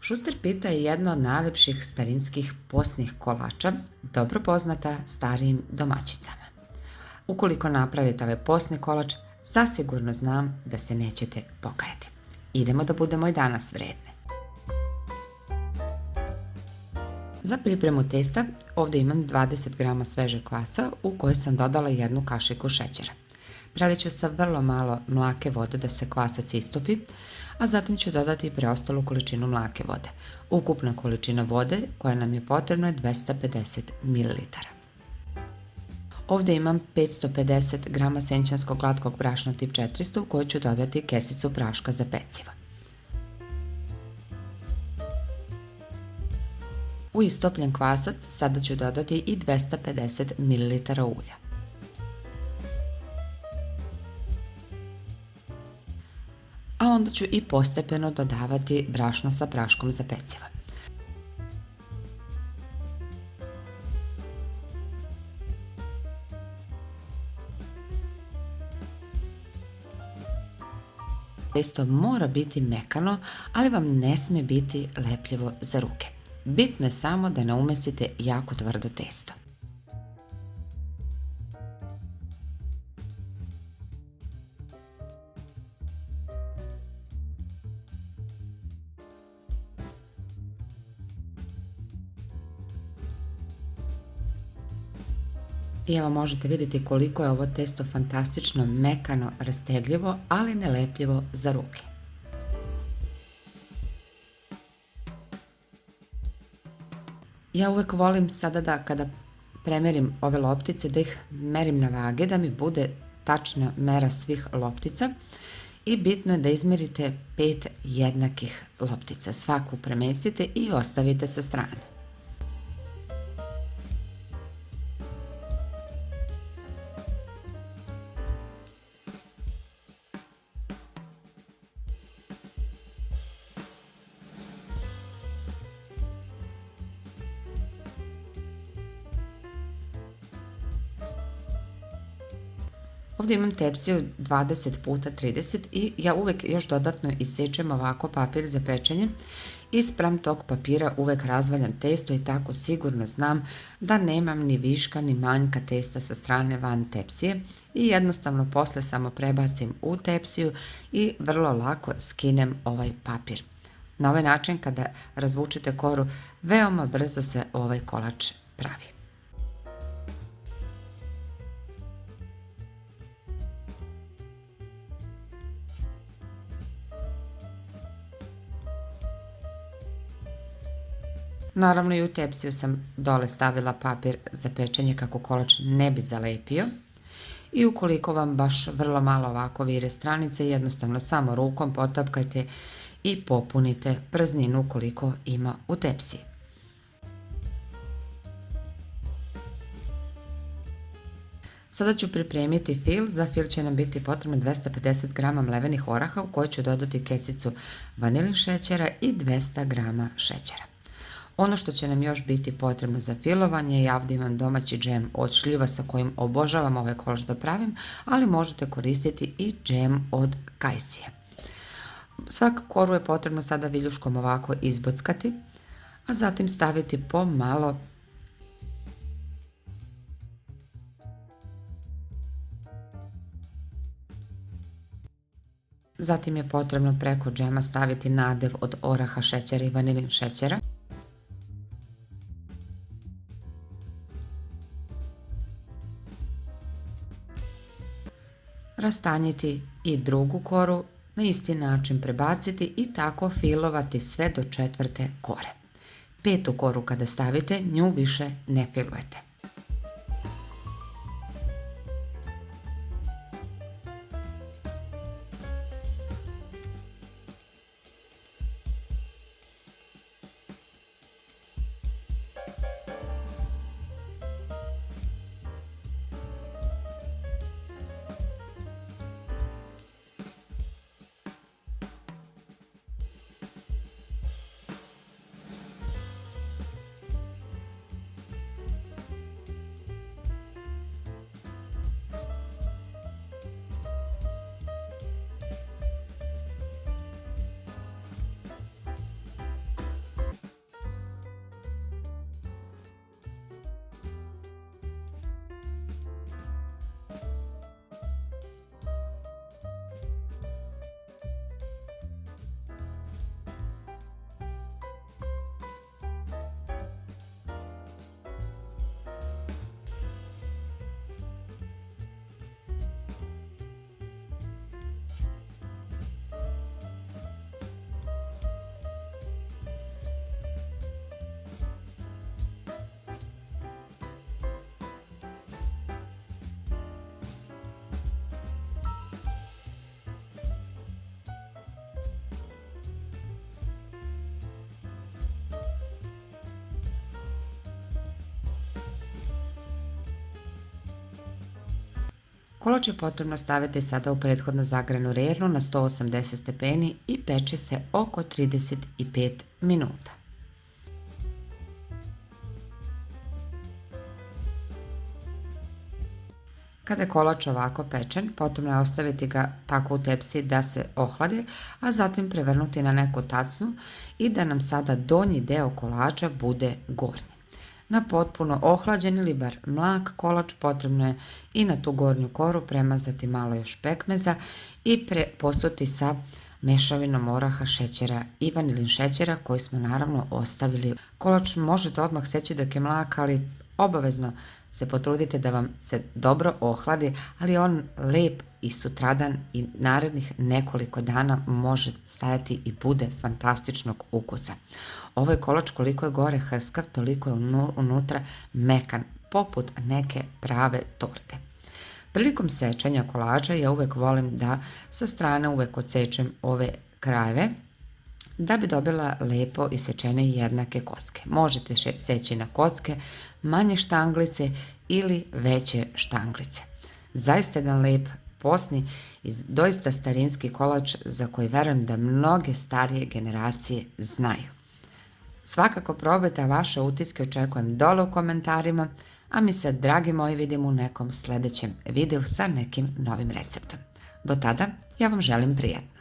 Šuster pita je jedna od najlepših starinskih posnih kolača, dobro poznata starijim domaćicama. Ukoliko napravite ovaj posni kolač, zasigurno znam da se nećete pokajati. Idemo da budemo i danas vredne. Za pripremu testa ovdje imam 20 g svežeg kvasa u koji sam dodala 1 kašiku šećera. Prelijet ću sa vrlo malo mlake vode da se kvasac istopi, a zatim ću dodati preostalu količinu mlake vode. Ukupna količina vode koja nam je potrebna je 250 ml. Ovdje imam 550 g senčanskog glatkog brašna tip 400 u koji ću dodati kesicu praška za pecivo. U istopljen kvasac sada ću dodati i 250 ml ulja. A onda ću i postepeno dodavati brašno sa praškom za pecivo. Testo mora biti mekano, ali vam ne smije biti lepljivo za ruke. Bitno je samo da ne umestite jako tvrdo testo. I evo možete vidjeti koliko je ovo testo fantastično mekano, rastegljivo, ali nelepljivo za ruke. Ja uvek volim sada da kada premerim ove loptice da ih merim na vage, da mi bude tačna mera svih loptica i bitno je da izmerite 5 jednakih loptica. Svaku premesite i ostavite sa strane. Ovdje imam tepsiju 20 x 30 i ja uvek još dodatno isečem ovako papir za pečenje i spram tog papira uvek razvaljam testo i tako sigurno znam da nemam ni viška ni manjka testa sa strane van tepsije i jednostavno posle samo prebacim u tepsiju i vrlo lako skinem ovaj papir. Na ovaj način kada razvučete koru veoma brzo se ovaj kolač pravi. Naravno i u tepsiju sam dole stavila papir za pečenje kako kolač ne bi zalepio i ukoliko vam baš vrlo malo ovako vire stranice, jednostavno samo rukom potapkajte i popunite prazninu koliko ima u tepsiji. Sada ću pripremiti fil. Za fil će nam biti potrebno 250 g mlevenih oraha u koji ću dodati kesicu vanilin šećera i 200 g šećera. Ono što će nam još biti potrebno za filovanje, ja ovdje imam domaći džem od šljiva sa kojim obožavam ovaj kolač da pravim, ali možete koristiti i džem od kajsije. Svaku koru je potrebno sada viljuškom ovako izbockati, a zatim staviti pomalo Zatim je potrebno preko džema staviti nadev od oraha, šećera i vanilin šećera. Rastanjiti i drugu koru, na isti način prebaciti i tako filovati sve do 4. kore. 5. koru kada stavite, nju više ne filujete. Kolač je potrebno staviti sada u prethodno zagranu rernu na 180 stepeni i peče se oko 35 minuta. Kada je kolač ovako pečen, potrebno je ostaviti ga tako u tepsi da se ohladi, a zatim prevrnuti na neku tacnu i da nam sada donji deo kolača bude gornji. Na potpuno ohlađen ili bar mlak kolač potrebno je i na tu gornju koru premazati malo još pekmeza i posuti sa mešavinom oraha, šećera i vanilin šećera koji smo naravno ostavili. Kolač možete odmah seći dok je mlak, ali obavezno se potrudite da vam se dobro ohladi, ali on lep i sutradan i narednih nekoliko dana može stajati i bude fantastičnog ukusa. Ovaj kolač koliko je gore hrskav, toliko je unutra mekan, poput neke prave torte. Prilikom sečenja kolača ja uvek volim da sa strane uvek odsečem ove krajeve da bi dobila lepo isečene i jednake kocke. Možete seći na kocke, manje štanglice ili veće štanglice. Zaista jedan lep posni i doista starinski kolač za koji verujem da mnoge starije generacije znaju. Svakako probajte, a vaše utiske očekujem dole u komentarima, a mi se, dragi moji, vidimo u nekom sledećem videu sa nekim novim receptom. Do tada, ja vam želim prijatno.